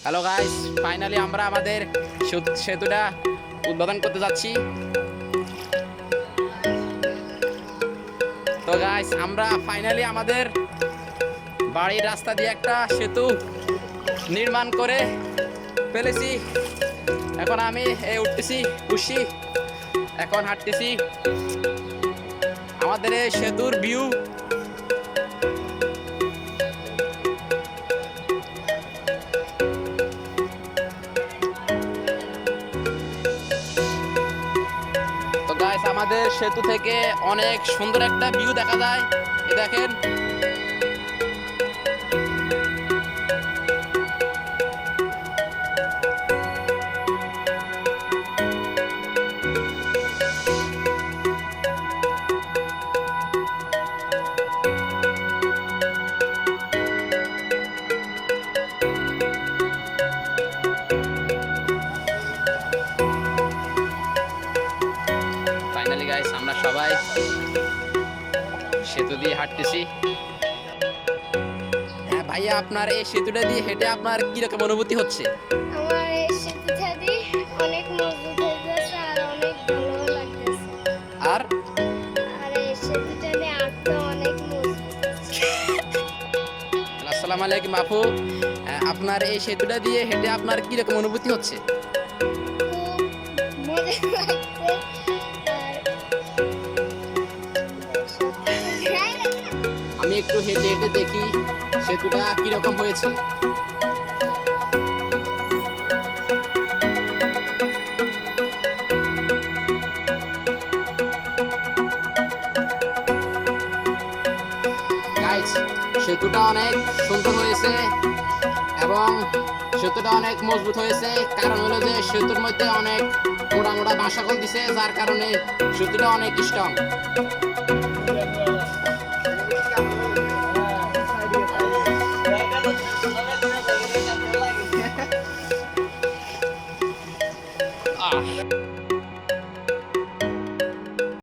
Hello guys, finally আমরা আমাদের সেতুটা উদ্বোধন করতে যাচ্ছি। তো গাইস, আমরা ফাইনালি আমাদের বাড়ির রাস্তা দিয়ে একটা সেতু নির্মাণ করে ফেলেছি। এখন আমি উঠতেছি খুশি, এখন হাঁটতেছি আমাদের এই সেতুর ভিউ। তো গাইস, আমাদের সেতু থেকে অনেক সুন্দর একটা ভিউ দেখা যায়। এই দেখেন, ফাইনালি গাইস আমরা সবাই সেতু দিয়ে হাঁটতেছি। হ্যাঁ ভাইয়া, আপনার এই সেতুটা দিয়ে হেঁটে আপনার কিরকম অনুভূতি হচ্ছে? আমার এই সেতুটা দিয়ে অনেক মজবুত হয়ে যাচ্ছে আর অনেক ভালো লাগতেছে। আর আর এই সেতুটা দিয়ে হাঁটতে অনেক মজবুত। আসসালামু আলাইকুম আপু, আপনার এই সেতুটা দিয়ে হেঁটে আপনার কিরকম অনুভূতি হচ্ছে? খুব মজা লাগছে। আমি একটু হেঁটে হেঁটে দেখি সেতুটা কিরকম হয়েছে। গাইস, সেতুটা অনেক সুন্দর হয়েছে এবং সেতুটা অনেক মজবুত হয়েছে। কারণ হলো যে সেতুর মধ্যে অনেক মোটা মোটা বাঁশাকল দিছে, যার কারণে সেতুটা অনেক স্ট্রং।